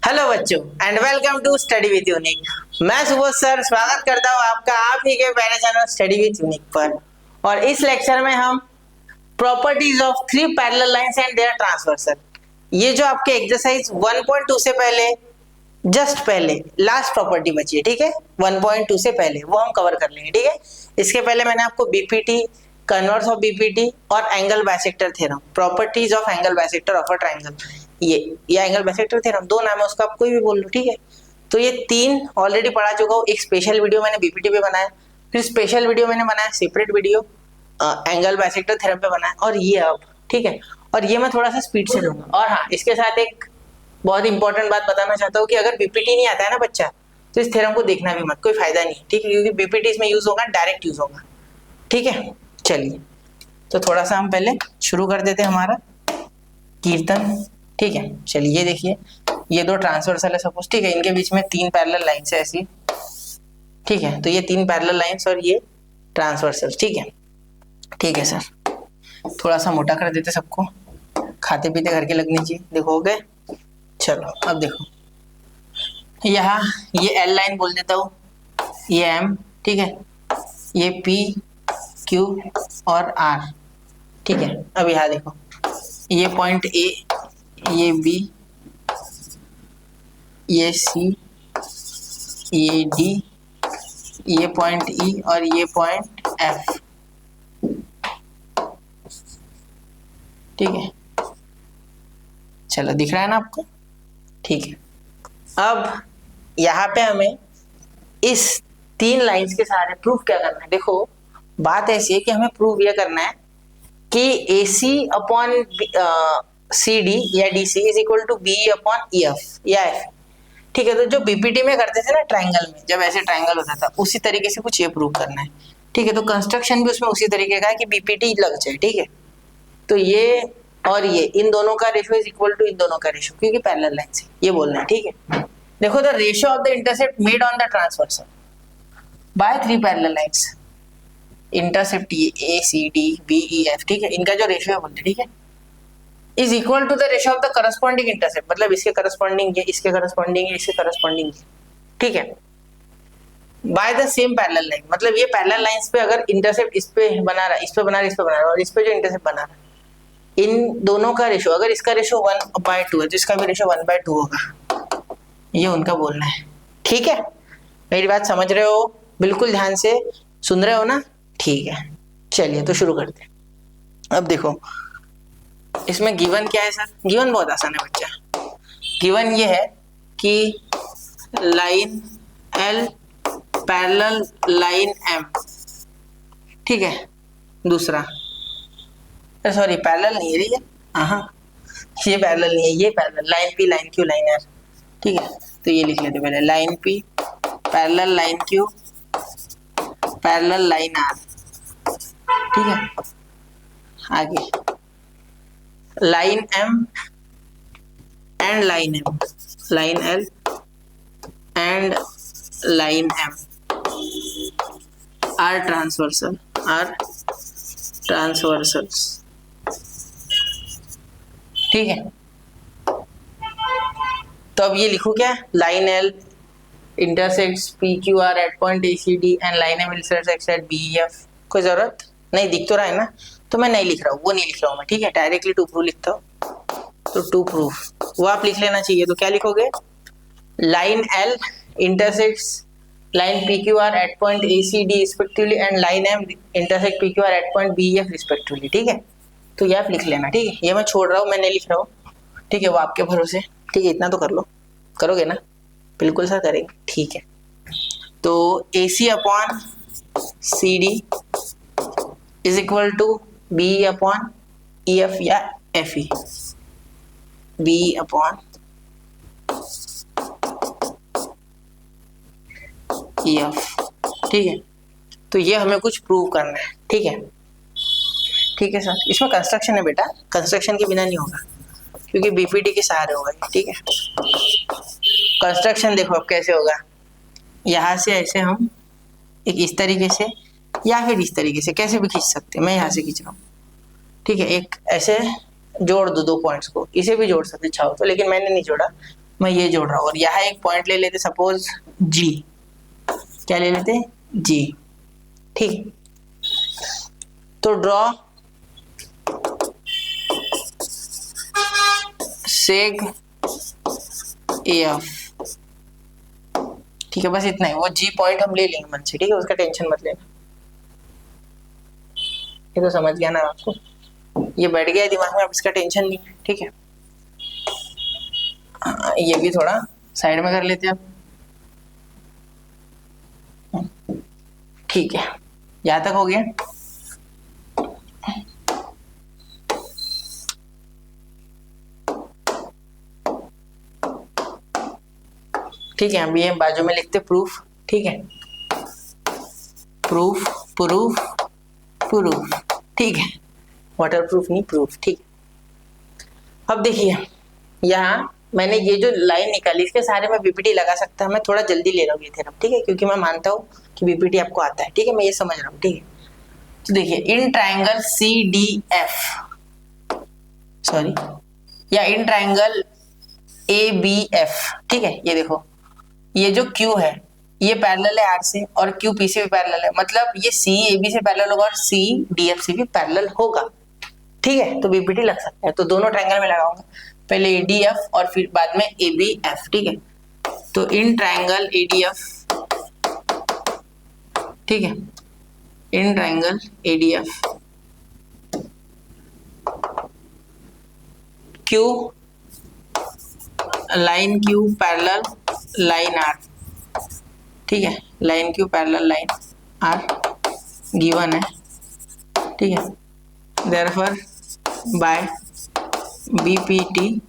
Hello बच्चों and welcome to study with unique. मैं Subodh sir स्वागत करता हूँ आपका आप ही के पहले चैनल स्टडी विद यूनिक पर। और इस लेक्चर में हम properties of three parallel lines and their transversal, ये जो आपके एक्सरसाइज 1.2 से पहले जस्ट पहले लास्ट प्रॉपर्टी बची है, ठीक है, 1.2 से पहले वो हम कवर कर लेंगे, ठीक है। इसके पहले मैंने आपको बीपीटी, कन्वर्स ऑफ बीपीटी और angle bisector theorem, properties of angle bisector of a triangle, ये एंगल बाइसेक्टर थ्योरम, दो नाम है उसका, आप कोई भी बोल लो, ठीक है। तो ये तीन ऑलरेडी पढ़ा चुका हूँ। एक स्पेशल वीडियो मैंने बीपीटी पे बनाया, फिर स्पेशल वीडियो मैंने बनाया separate video angle bisector theorem पे बनाया, और ये अब, ठीक है। और ये मैं थोड़ा सा स्पीड से लूंगा। और हाँ, इसके साथ एक बहुत इंपॉर्टेंट बात बताना चाहता हूँ कि अगर बीपीटी नहीं आता है ना बच्चा, तो इस थ्योरम को देखना भी मत, कोई फायदा नहीं, ठीक है, क्योंकि बीपीटी इसमें यूज होगा, डायरेक्ट यूज होगा, ठीक है। चलिए, तो थोड़ा सा हम पहले शुरू कर देते हैं हमारा कीर्तन, ठीक है। चलिए, ये देखिए, ये दो ट्रांसवर्सल है सपोज, ठीक है, इनके बीच में तीन पैरेलल लाइंस है ऐसी, ठीक है। तो ये तीन पैरेलल लाइंस और ये ट्रांसवर्सल, ठीक है, ठीक है सर। थोड़ा सा मोटा कर देते सबको, खाते पीते घर के लगने चाहिए। देखो हो गए। चलो अब देखो, यहाँ ये एल लाइन बोल देता हूँ, ये एम, ठीक है, ये पी क्यू और आर, ठीक है। अब यहाँ देखो, ये पॉइंट ए, ये बी, ये सी, ये डी, ये पॉइंट ई और ये पॉइंट एफ, ठीक है। चलो दिख रहा है ना आपको, ठीक है। अब यहाँ पे हमें इस तीन लाइंस के सहारे प्रूफ क्या करना है। देखो, बात ऐसी है कि हमें प्रूफ ये करना है कि AC अपॉन CD या DC is equal to BE upon EF या F, ठीक है। तो जो बीपीटी में करते थे ना ट्रायंगल में, जब ऐसे ट्रायंगल होता था, उसी तरीके से कुछ ये प्रूव करना है, ठीक है। तो कंस्ट्रक्शन भी उसमें उसी तरीके का है कि बीपीटी लग जाए, ठीक है। तो ये और ये, इन दोनों का रेशियो इज इक्वल टू इन दोनों का रेशियो, क्योंकि पैरेलल लाइन से ये बोलना है, ठीक है। देखो, the ratio of the intercept made on the transversal by three parallel lines, intercept ये A C D B E F, ठीक है, इनका जो रेशियो है बोलते हैं, ठीक है, is equal to the ratio of the corresponding intercept, मतलब इसके करस्पॉन्डिंग ये, इसके करस्पॉन्डिंग ये, इसके करस्पॉन्डिंग ये, ठीक है, by the same parallel line. मतलब ये पैरेलल लाइंस पे अगर इंटरसेप्ट इस पे बना रहा है, इस पे बना रहा है, इस पे बना रहा है, और इस पे जो इंटरसेप्ट बना रहा है, इन दोनों का रेशियो, अगर इसका रेशियो 1/2 है तो इसका भी रेशियो 1/2 होगा, ये उनका बोलना है, ठीक है। मेरी बात समझ रहे हो? बिल्कुल ध्यान से सुन रहे हो ना? ठीक है, चलिए तो शुरू करते हैं। अब देखो, इसमें गिवन क्या है सर? गिवन बहुत आसान है बच्चा। गिवन ये है कि line L parallel line M, ठीक है। दूसरा, सॉरी पैरेलल नहीं है ये, हाँ ये पैरेलल नहीं है, ये parallel line P line Q line R, ठीक है। तो ये लिख लेते पहले, line P parallel line Q parallel line R, ठीक है। आगे line M and line M, line L and line M are transversal, are transversals, ठीक है। तो अब ये लिखूं क्या, line L intersects PQR at point ACD and line M intersects at BEF, कोई जरूरत नहीं, दिख तो रहा है ना, तो मैं नहीं लिख रहा हूँ, वो नहीं लिख रहा हूँ मैं, ठीक है। डायरेक्टली टू प्रूफ लिखता हूँ, तो टू प्रूफ वो आप लिख लेना चाहिए। तो क्या लिखोगे, line L intersects line PQR at point ACD respectively and line M intersect PQR at point BEF respectively, ठीक है। तो ये आप लिख लेना, ठीक है। ये मैं छोड़ रहा हूँ, मैं नहीं लिख रहा हूँ, ठीक है, वो आपके भरोसे, ठीक है। इतना तो कर लो, करोगे ना? बिल्कुल सर करेंगे, ठीक है। तो AC upon CD is equal to BE upon EF या FE, BE अपॉन EF, ठीक है। तो ये हमें कुछ प्रूव करना है, ठीक है, ठीक है सर। इसमें कंस्ट्रक्शन है बेटा, कंस्ट्रक्शन के बिना नहीं होगा, क्योंकि बीपीटी के सहारे होगा, ठीक है। कंस्ट्रक्शन देखो अब कैसे होगा, यहाँ से ऐसे हम एक इस तरीके से या फिर इस तरीके से कैसे भी खींच सकते हैं, मैं यहाँ से खींच रहा हूँ, ठीक है। एक ऐसे जोड़ दो दो पॉइंट्स को, इसे भी जोड़ सकते चाहो तो, लेकिन मैंने नहीं जोड़ा, मैं ये जोड़ रहा हूँ और यहाँ एक पॉइंट ले लेते सपोज जी, क्या ले लेते जी, ठीक। तो ड्रॉ सेग AF, ठीक है, बस इतना ही। वो जी पॉइंट हम ले लेंगे मन से, ठीक है, उसका टेंशन मत लेना। ये तो समझ गया ना आपको, ये बैठ गया दिमाग में, अब इसका टेंशन नहीं है, ठीक है। ये भी थोड़ा साइड में कर लेते हैं अब, ठीक है, यहां तक हो गया। ठीक है, अभी ये बाजू में लिखते प्रूफ, ठीक है, प्रूफ प्रूफ प्रूफ, ठीक है, वाटर प्रूफ नहीं प्रूफ, ठीक। अब देखिए यहाँ मैंने ये जो लाइन निकाली, इसके सारे में बीपीटी लगा सकता है, मैं थोड़ा जल्दी ले रहा हूँ ये थ्योरम, ठीक है, क्योंकि मैं मानता हूँ कि बीपीटी आपको आता है, ठीक है, मैं ये समझ रहा हूँ, ठीक है। तो देखिए इन ट्राइंगल CDF, सॉरी, या इन ट्राइंगल ABF, ठीक है, ये देखो ये जो Q है ये पैरेलल है R से और Q P से भी पैरेलल है, मतलब ये C AB से पैरेलल होगा और C DF से भी पैरेलल होगा, ठीक है। तो बीपीटी लग सकता है, तो दोनों ट्राइंगल में लगाऊंगा, पहले ADF और फिर बाद में ABF, ठीक है। तो इन ट्राइंगल ADF, ठीक है, in triangle ADF Q line Q parallel line R, ठीक है, line Q parallel line R given है, ठीक है। Therefore by BPT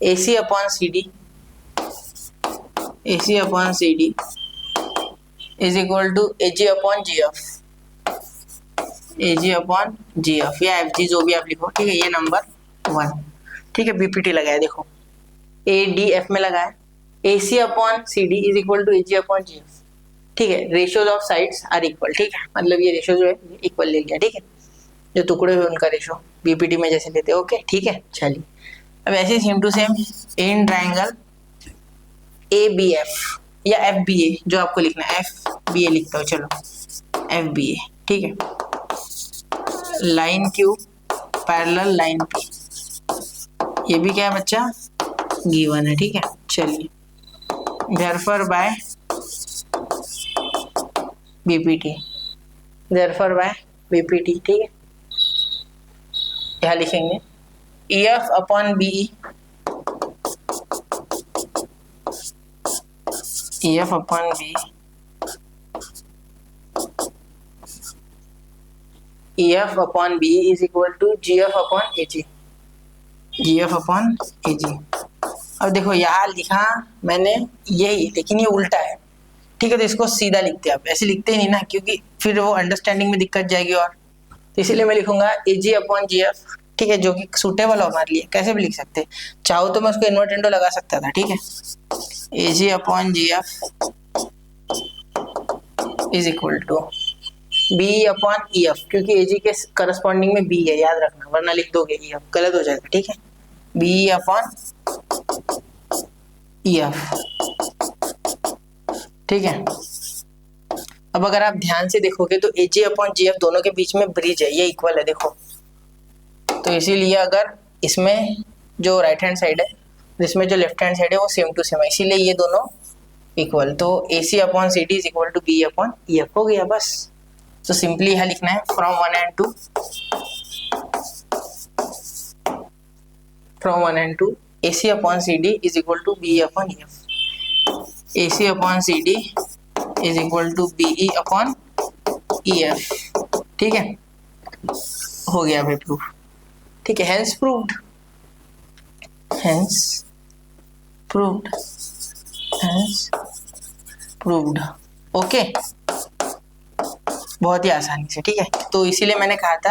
AC upon CD is equal to AG upon GF, AG upon GF या FG जो भी आप लिखो, ठीक है, ये नंबर 1, ठीक है। बीपीटी लगाया, देखो ADF में लगाया, AC upon CD is equal to AG upon GF, ठीक है। Ratios of sides are equal, ठीक है, मतलब ये रेशियो जो है इक्वल ले लिया, ठीक है, जो टुकड़े हुए उनका रेशियो बीपीटी में जैसे लेते हैं, ओके, ठीक है। चलिए अब ऐसे same to same in triangle ABF या FBA, जो आपको लिखना है FBA लिखता हूँ, चलो FBA, ठीक है, line Q parallel line P, ये भी क्या है बच्चा गिवन है, ठीक है। चलिए therefore by BPT, therefore by BPT, ठीक है, यहाँ लिखेंगे EF upon BE, EF upon BE, EF upon BE is equal to GF upon AG, GF upon AG। अब देखो यहाँ लिखा मैंने यही, लेकिन ये उल्टा है, ठीक है, तो इसको सीधा लिखते हैं, आप ऐसे लिखते ही नहीं ना, क्योंकि फिर वो अंडरस्टैंडिंग में दिक्कत जाएगी, और तो इसीलिए मैं लिखूंगा AG अपॉन GF, ठीक है, जो कि सूटेबल हो हमारे लिए, कैसे भी लिख सकते, चाहो तो मैं उसको इन्वर्ट इंटो लगा सकता था, ठीक है, AG upon GF is equal to BE upon EF, क्योंकि AG के करस्पॉन्डिंग में B है, याद रखना, वरना लिख दोगे EF गलत हो जाएगा, ठीक है, BE अपॉन EF, ठीक है। अब अगर आप ध्यान से देखोगे तो AG अपॉन GF दोनों के बीच में ब्रिज है, ये इक्वल है, देखो, तो इसीलिए अगर इसमें जो राइट हैंड साइड है, जिसमें जो लेफ्ट हैंड साइड है वो सेम टू सेम है, इसीलिए ये दोनों इक्वल, तो AC upon CD is equal to BE upon EF हो गया, बस। तो सिंपली यहाँ लिखना है from 1 and 2 AC upon CD is equal to BE upon EF, AC upon CD is equal to BE upon EF, ठीक है, हो गया भाई प्रूफ, ठीक है, hence proved, hence proved, hence proved, okay, बहुत ही आसानी से, ठीक है। तो इसीलिए मैंने कहा था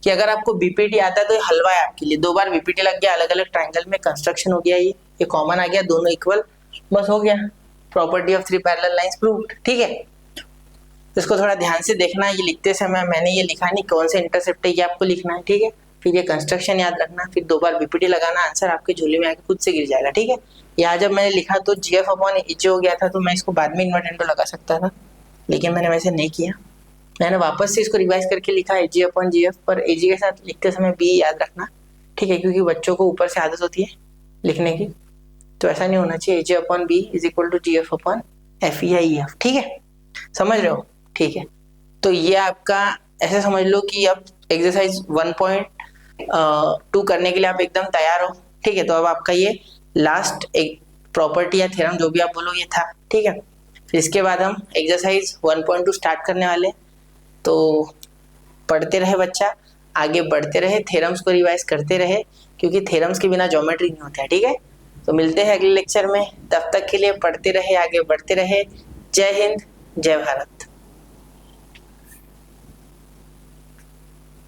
कि अगर आपको बीपीटी आता है तो ये हलवा है आपके लिए, 2 बार बीपीटी लग गया, अलग अलग ट्राइंगल में कंस्ट्रक्शन हो गया, ये कॉमन आ गया, दोनों इक्वल, बस हो गया, property of 3 parallel lines proved, ठीक है। इसको थोड़ा ध्यान से देखना, ये लिखते समय मैंने ये लिखा नहीं कौन से इंटरसेप्ट है, ये आपको लिखना है, ठीक है, फिर ये कंस्ट्रक्शन याद रखना, फिर 2 बार बीपीटी लगाना, आंसर आपके झोले में आके खुद से गिर जाएगा। ठीक है, यहाँ जब मैंने लिखा तो जीएफ अपॉन एजी हो गया था, तो मैं इसको बाद में इन्वर्टेंडो लगा सकता था, लेकिन मैंने वैसे नहीं किया। मैंने वापस से इसको रिवाइज करके लिखा एजी अपॉन जीएफ, पर एजी के साथ लिखते समय बी याद रखना। ठीक है, क्योंकि बच्चों को ऊपर से आदत होती है लिखने की, तो ऐसा नहीं होना चाहिए। AG upon B is equal to GF upon F या ई एफ। ठीक है, समझ रहे हो? ठीक है, तो ये आपका ऐसे समझ लो कि अब एक्सरसाइज 1.2 करने के लिए आप एकदम तैयार हो। ठीक है, तो अब आपका ये लास्ट एक प्रॉपर्टी या थ्योरम जो भी आप बोलो ये था। ठीक है, फिर इसके बाद हम एक्सरसाइज 1.2 स्टार्ट करने वाले। तो पढ़ते रहे बच्चा, आगे बढ़ते रहे, थ्योरम्स को रिवाइज करते रहे, क्योंकि थ्योरम्स के बिना ज्योमेट्री नहीं होता है। ठीक है, तो मिलते हैं अगले लेक्चर में, तब तक के लिए पढ़ते रहे, आगे बढ़ते रहे। जय हिंद, जय भारत।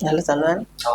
चालू है।